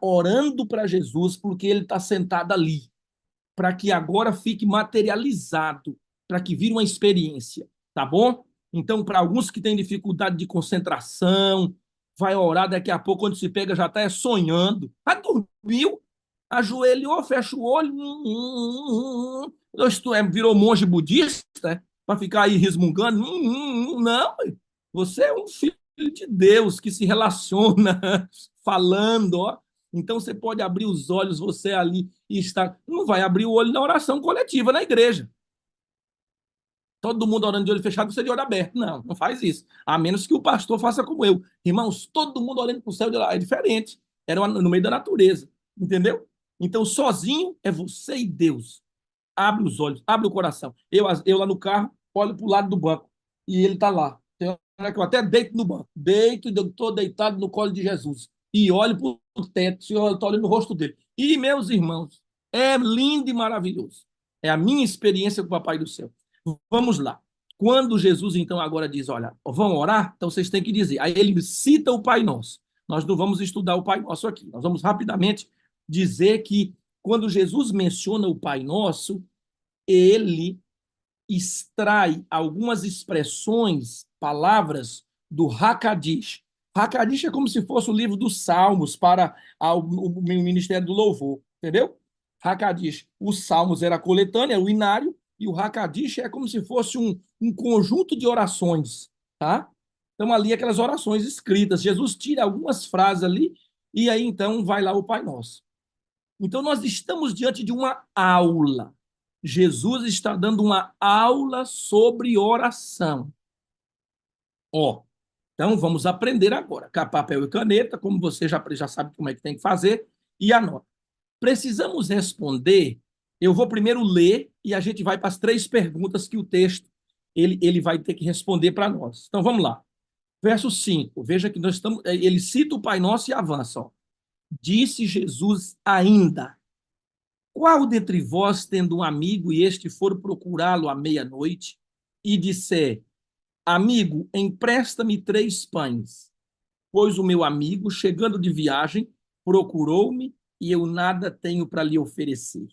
orando para Jesus, porque ele está sentado ali, para que agora fique materializado, para que vire uma experiência, tá bom? Então, para alguns que têm dificuldade de concentração, vai orar, daqui a pouco, quando se pega, já está sonhando. Ah, dormiu, ajoelhou, fecha o olho, virou monge budista, para ficar aí resmungando. Não, você é um filho de Deus que se relaciona falando, ó. Então você pode abrir os olhos, você ali e está. Não vai abrir o olho na oração coletiva na igreja. Todo mundo orando de olho fechado, você de olho aberto. Não, não faz isso. A menos que o pastor faça como eu. Irmãos, todo mundo olhando para o céu de lá. É diferente. Era no meio da natureza. Entendeu? Então, sozinho é você e Deus. Abre os olhos, abre o coração. Eu lá no carro, olho para o lado do banco. E ele está lá. Tem hora que eu até deito no banco. Deito e estou deitado no colo de Jesus. E olho para o teto. Eu estou olhando no rosto dele. E, meus irmãos, é lindo e maravilhoso. É a minha experiência com o Papai do Céu. Vamos lá. Quando Jesus, então, agora diz, olha, vão orar? Então vocês têm que dizer. Aí ele cita o Pai Nosso. Nós não vamos estudar o Pai Nosso aqui. Nós vamos rapidamente dizer que quando Jesus menciona o Pai Nosso, ele extrai algumas expressões, palavras do Hakadish. Hakadish é como se fosse o livro dos Salmos para o Ministério do Louvor, entendeu? Hakadish. Os Salmos era a coletânea, o inário, e o Hakadish é como se fosse um conjunto de orações, tá? Então, ali, aquelas orações escritas. Jesus tira algumas frases ali, e aí, então, vai lá o Pai Nosso. Então, nós estamos diante de uma aula. Jesus está dando uma aula sobre oração. Ó, então vamos aprender agora. Com papel e caneta, como você já sabe como é que tem que fazer, e anota. Precisamos responder. Eu vou primeiro ler e a gente vai para as 3 perguntas que o texto ele vai ter que responder para nós. Então vamos lá. Verso 5. Veja que nós estamos. Ele cita o Pai Nosso e avança. Ó. Disse Jesus ainda. Qual dentre vós, tendo um amigo, e este for procurá-lo à meia-noite, e disser, amigo, empresta-me 3 pães, pois o meu amigo, chegando de viagem, procurou-me, e eu nada tenho para lhe oferecer.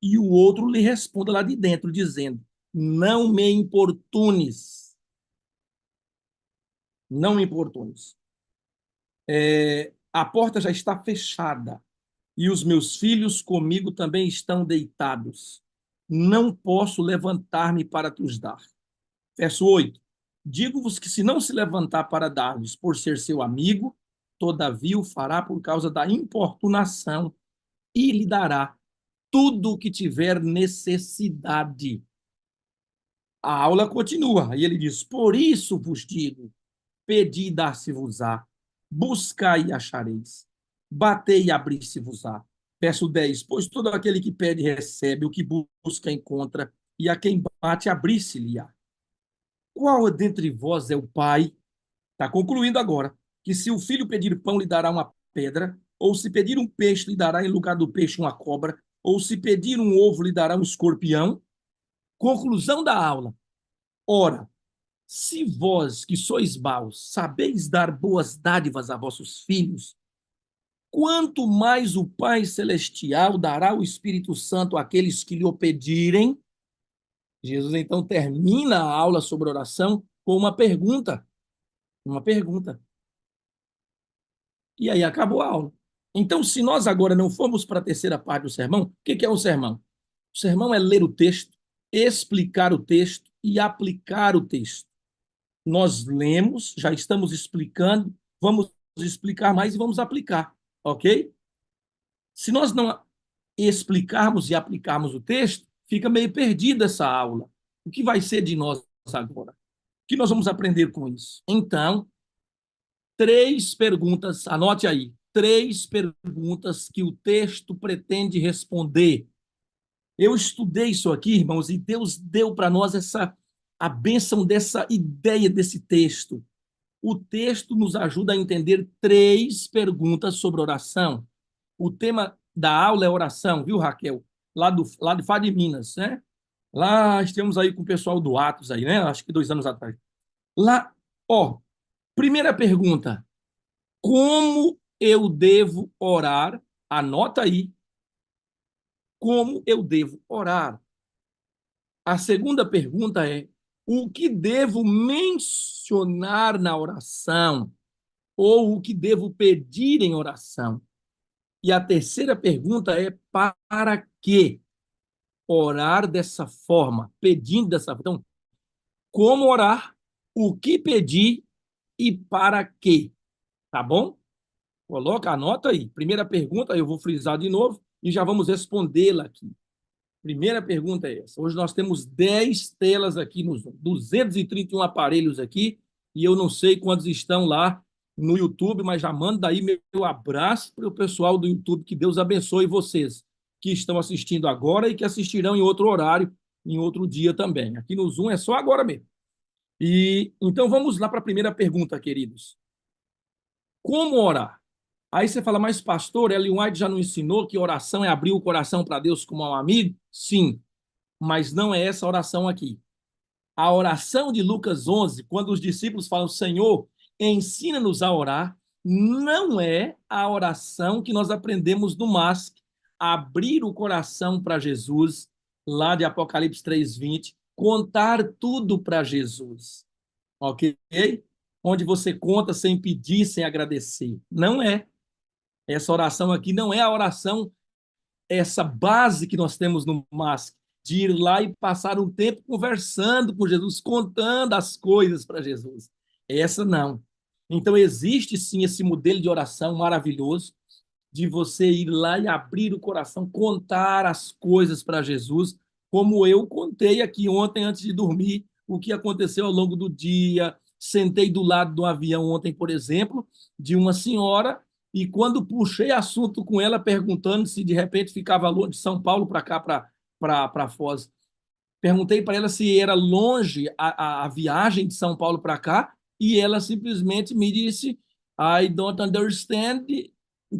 E o outro lhe responda lá de dentro, dizendo, não me importunes, não me importunes. A porta já está fechada, e os meus filhos comigo também estão deitados. Não posso levantar-me para te os dar. Verso 8. Digo-vos que se não se levantar para dar-lhes por ser seu amigo, todavia o fará por causa da importunação e lhe dará tudo o que tiver necessidade. A aula continua, e ele diz, por isso vos digo, pedi e dar-se-vos-á, buscai e achareis, batei e abrir-se-vos-á. Verso 10, pois todo aquele que pede recebe, o que busca encontra, e a quem bate abrir-se-lhe-á. Qual dentre vós é o pai, está concluindo agora, que se o filho pedir pão lhe dará uma pedra, ou se pedir um peixe lhe dará em lugar do peixe uma cobra, ou se pedir um ovo lhe dará um escorpião? Conclusão da aula. Ora, se vós, que sois maus, sabeis dar boas dádivas a vossos filhos, quanto mais o Pai Celestial dará o Espírito Santo àqueles que lhe o pedirem. Jesus, então, termina a aula sobre oração com uma pergunta. Uma pergunta. E aí acabou a aula. Então, se nós agora não formos para a terceira parte do sermão, o que é o sermão? O sermão é ler o texto, explicar o texto e aplicar o texto. Nós lemos, já estamos explicando, vamos explicar mais e vamos aplicar, ok? Se nós não explicarmos e aplicarmos o texto, fica meio perdida essa aula. O que vai ser de nós agora? O que nós vamos aprender com isso? Então, 3 perguntas, anote aí, 3 perguntas que o texto pretende responder. Eu estudei isso aqui, irmãos, e Deus deu para nós a bênção dessa ideia desse texto. O texto nos ajuda a entender 3 perguntas sobre oração. O tema da aula é oração, viu, Raquel? Lá de Fá de Minas, né? Lá estivemos aí com o pessoal do Atos aí, né? Acho que 2 anos atrás. Lá, ó, primeira pergunta: como eu devo orar? Anota aí, como eu devo orar? A segunda pergunta é: o que devo mencionar na oração? Ou o que devo pedir em oração? E a terceira pergunta é: para que orar dessa forma, pedindo dessa forma? Então, como orar, o que pedir e para quê? Tá bom? Coloca, anota aí. Primeira pergunta, eu vou frisar de novo e já vamos respondê-la aqui. Primeira pergunta é essa. Hoje nós temos 10 telas aqui no Zoom, 231 aparelhos aqui, e eu não sei quantos estão lá no YouTube, mas já mando daí meu abraço para o pessoal do YouTube, que Deus abençoe vocês que estão assistindo agora e que assistirão em outro horário, em outro dia também. Aqui no Zoom é só agora mesmo. E então vamos lá para a primeira pergunta, queridos. Como orar? Aí você fala, mas pastor, Ellen White já não ensinou que oração é abrir o coração para Deus como um amigo? Sim, mas não é essa oração aqui. A oração de Lucas 11, quando os discípulos falam, Senhor, ensina-nos a orar, não é a oração que nós aprendemos no MASC, abrir o coração para Jesus, lá de Apocalipse 3:20, contar tudo para Jesus, ok? Onde você conta sem pedir, sem agradecer. Não é. Essa oração aqui não é a oração, essa base que nós temos no MASC, de ir lá e passar um tempo conversando com Jesus, contando as coisas para Jesus. Essa não. Então, existe sim esse modelo de oração maravilhoso, de você ir lá e abrir o coração, contar as coisas para Jesus, como eu contei aqui ontem antes de dormir, o que aconteceu ao longo do dia. Sentei do lado do avião ontem, por exemplo, de uma senhora, e quando puxei assunto com ela, perguntando se de repente ficava longe de São Paulo para cá, para Foz, perguntei para ela se era longe a viagem de São Paulo para cá, e ela simplesmente me disse: I don't understand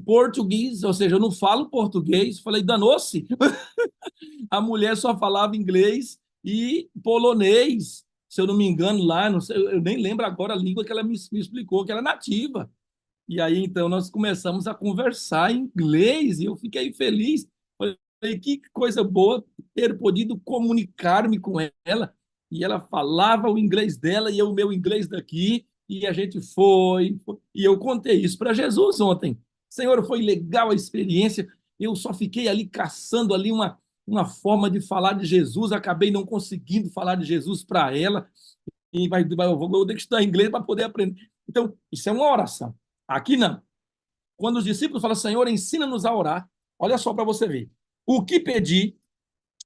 português, ou seja, eu não falo português. Falei, danou-se. A mulher só falava inglês e polonês, se eu não me engano, lá, não sei, eu nem lembro agora a língua que ela me explicou, que era nativa. E aí, então, nós começamos a conversar em inglês e eu fiquei feliz. Falei, que coisa boa ter podido comunicar-me com ela. E ela falava o inglês dela e eu o meu inglês daqui. E a gente foi. E eu contei isso para Jesus ontem. Senhor, foi legal a experiência. Eu só fiquei ali caçando ali uma forma de falar de Jesus. Acabei não conseguindo falar de Jesus para ela. E eu vou ter que estudar inglês para poder aprender. Então, isso é uma oração. Aqui não. Quando os discípulos falam, Senhor, ensina-nos a orar, olha só para você ver. O que pedir,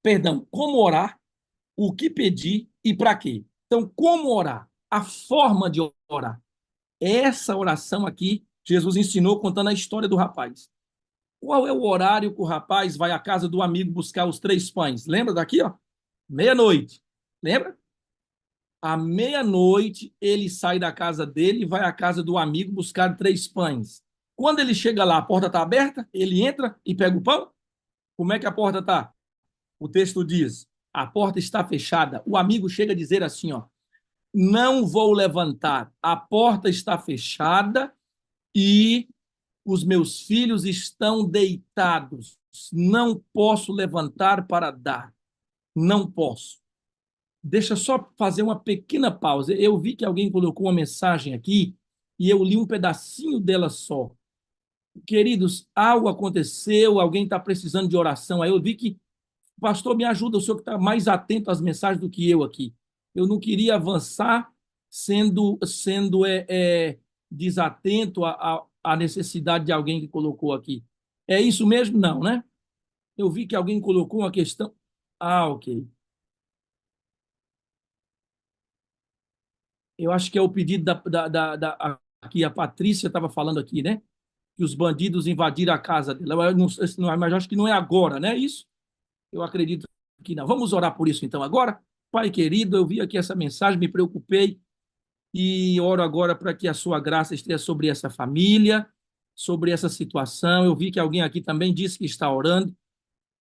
perdão, como orar, o que pedir e para quê. Então, como orar? A forma de orar. Essa oração aqui, Jesus ensinou contando a história do rapaz. Qual é o horário que o rapaz vai à casa do amigo buscar os 3 pães? Lembra daqui, ó? Meia-noite. Lembra? À meia-noite, ele sai da casa dele e vai à casa do amigo buscar 3 pães. Quando ele chega lá, a porta está aberta, ele entra e pega o pão. Como é que a porta está? O texto diz: a porta está fechada. O amigo chega a dizer assim, ó: não vou levantar, a porta está fechada e os meus filhos estão deitados. Não posso levantar para dar. Não posso. Deixa só fazer uma pequena pausa. Eu vi que alguém colocou uma mensagem aqui e eu li um pedacinho dela só. Queridos, algo aconteceu, alguém está precisando de oração. Aí eu vi que, pastor, me ajuda, o senhor que está mais atento às mensagens do que eu aqui. Eu não queria avançar sendo desatento à necessidade de alguém que colocou aqui. É isso mesmo? Não, né? Eu vi que alguém colocou uma questão. Ah, ok. Eu acho que é o pedido aqui, a Patrícia estava falando aqui, né? Que os bandidos invadiram a casa dela. Eu não, mas acho que não é agora, né? Isso? Eu acredito que não. Vamos orar por isso então agora? Pai querido, eu vi aqui essa mensagem, me preocupei e oro agora para que a sua graça esteja sobre essa família, sobre essa situação. Eu vi que alguém aqui também disse que está orando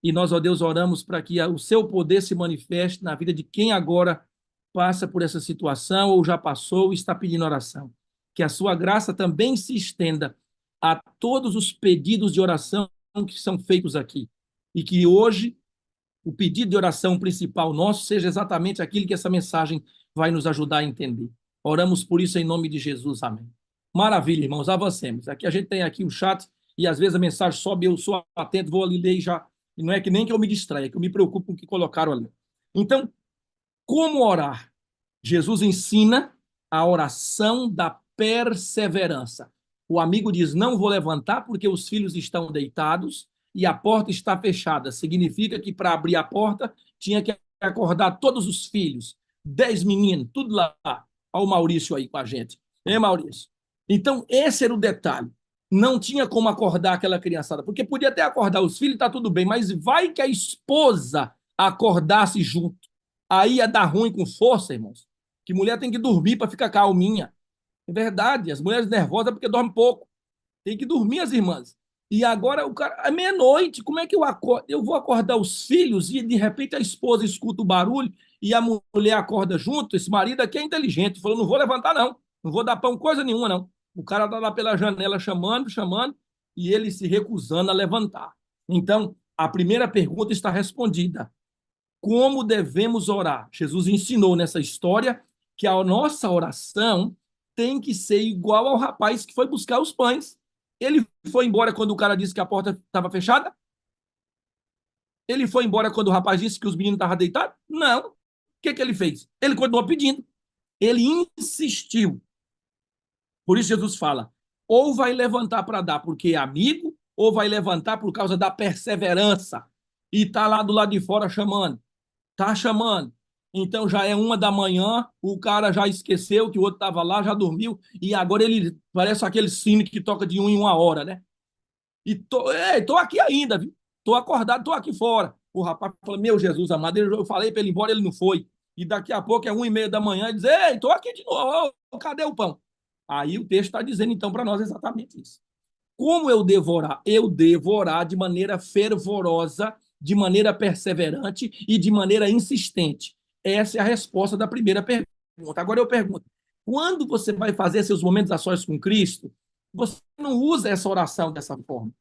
e nós, ó Deus, oramos para que o seu poder se manifeste na vida de quem agora passa por essa situação ou já passou e está pedindo oração. Que a sua graça também se estenda a todos os pedidos de oração que são feitos aqui. E que hoje o pedido de oração principal nosso seja exatamente aquilo que essa mensagem vai nos ajudar a entender. Oramos por isso em nome de Jesus. Amém. Maravilha, irmãos, avancemos. Aqui a gente tem aqui o chat e às vezes a mensagem sobe, eu sou atento, vou ali ler e já. E não é que nem que eu me distraia, é que eu me preocupo com o que colocaram ali. Então, como orar? Jesus ensina a oração da perseverança. O amigo diz: não vou levantar porque os filhos estão deitados e a porta está fechada. Significa que para abrir a porta tinha que acordar todos os filhos, 10 meninos, tudo lá. Olha o Maurício aí com a gente. Maurício? Então, esse era o detalhe. Não tinha como acordar aquela criançada, porque podia até acordar os filhos, está tudo bem, mas vai que a esposa acordasse junto. Aí ia dar ruim com força, irmãos. Que mulher tem que dormir para ficar calminha. É verdade, as mulheres nervosas porque dormem pouco. Tem que dormir as irmãs. E agora o cara, é meia-noite, como é que eu acordo? Eu vou acordar os filhos e de repente a esposa escuta o barulho e a mulher acorda junto. Esse marido aqui é inteligente, falou: não vou levantar, não. Não vou dar pão coisa nenhuma, não. O cara está lá pela janela chamando, chamando, e ele se recusando a levantar. Então, a primeira pergunta está respondida. Como devemos orar? Jesus ensinou nessa história que a nossa oração tem que ser igual ao rapaz que foi buscar os pães. Ele foi embora quando o cara disse que a porta estava fechada? Ele foi embora quando o rapaz disse que os meninos estavam deitados? Não. O que ele fez? Ele continuou pedindo. Ele insistiu. Por isso Jesus fala: ou vai levantar para dar porque é amigo, ou vai levantar por causa da perseverança. E está lá do lado de fora chamando. Tá chamando. Então já é 1 da manhã, o cara já esqueceu que o outro estava lá, já dormiu, e agora ele parece aquele sino que toca de 1 em 1 hora, né? E tô aqui ainda, viu? Tô acordado, tô aqui fora. O rapaz falou: meu Jesus amado, eu falei para ele ir embora, ele não foi. E daqui a pouco é 1h30 da manhã, ele diz: ei, tô aqui de novo, cadê o pão? Aí o texto está dizendo então para nós exatamente isso. Como eu devo orar? Eu devo orar de maneira fervorosa, de maneira perseverante e de maneira insistente. Essa é a resposta da primeira pergunta. Agora eu pergunto: quando você vai fazer seus momentos a sós com Cristo, você não usa essa oração dessa forma.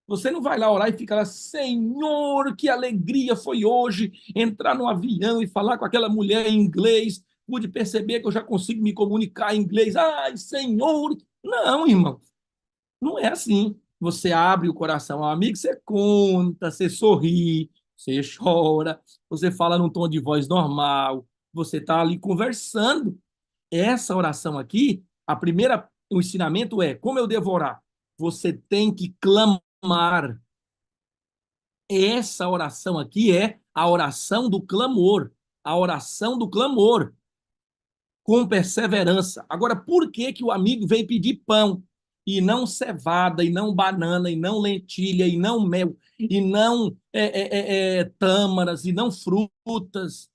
Você não vai lá orar e fica lá: Senhor, que alegria foi hoje entrar no avião e falar com aquela mulher em inglês. Pude perceber que eu já consigo me comunicar em inglês. Ai, Senhor. Não, irmão. Não é assim. Você abre o coração ao amigo, você conta, você sorri, você chora, você fala num tom de voz normal, você está ali conversando. Essa oração aqui, o ensinamento é: como eu devo orar? Você tem que clamar. Essa oração aqui é a oração do clamor. A oração do clamor, com perseverança. Agora, por que que o amigo veio pedir pão e não cevada, e não banana, e não lentilha, e não mel, e não tâmaras, e não frutas?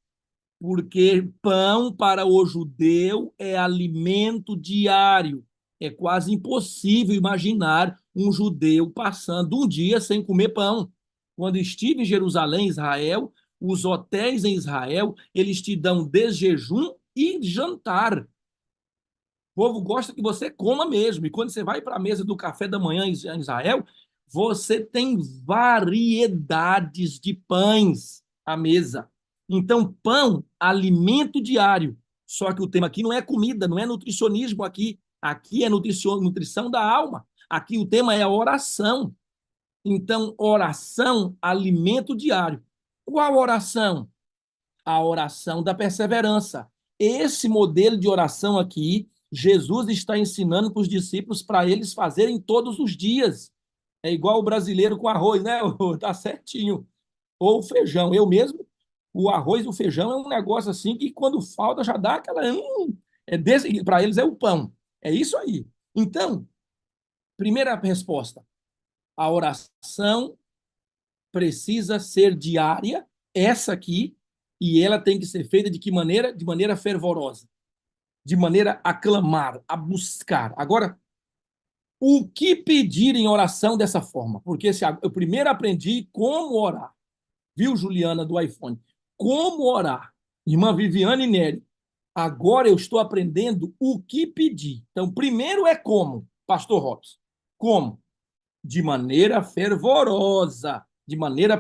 Porque pão para o judeu é alimento diário. É quase impossível imaginar um judeu passando um dia sem comer pão. Quando estive em Jerusalém, Israel, os hotéis em Israel, eles te dão desjejum e jantar. O povo gosta que você coma mesmo. E quando você vai para a mesa do café da manhã em Israel, você tem variedades de pães à mesa. Então, pão, alimento diário. Só que o tema aqui não é comida, não é nutricionismo aqui. Aqui é nutrição da alma. Aqui o tema é a oração. Então, oração, alimento diário. Qual oração? A oração da perseverança. Esse modelo de oração aqui, Jesus está ensinando para os discípulos para eles fazerem todos os dias. É igual o brasileiro com arroz, né? Tá certinho. Ou o feijão. Eu mesmo, o arroz e o feijão é um negócio assim que quando falta já dá aquela. Para eles é o pão. É isso aí. Então, primeira resposta: a oração precisa ser diária, essa aqui, e ela tem que ser feita de que maneira? De maneira fervorosa, de maneira a clamar, a buscar. Agora, o que pedir em oração dessa forma? Porque eu primeiro aprendi como orar. Viu, Juliana, do iPhone? Como orar. Irmã Viviane Neri. Agora eu estou aprendendo o que pedir. Então, primeiro é como, Pastor Robson. Como? De maneira fervorosa, de maneira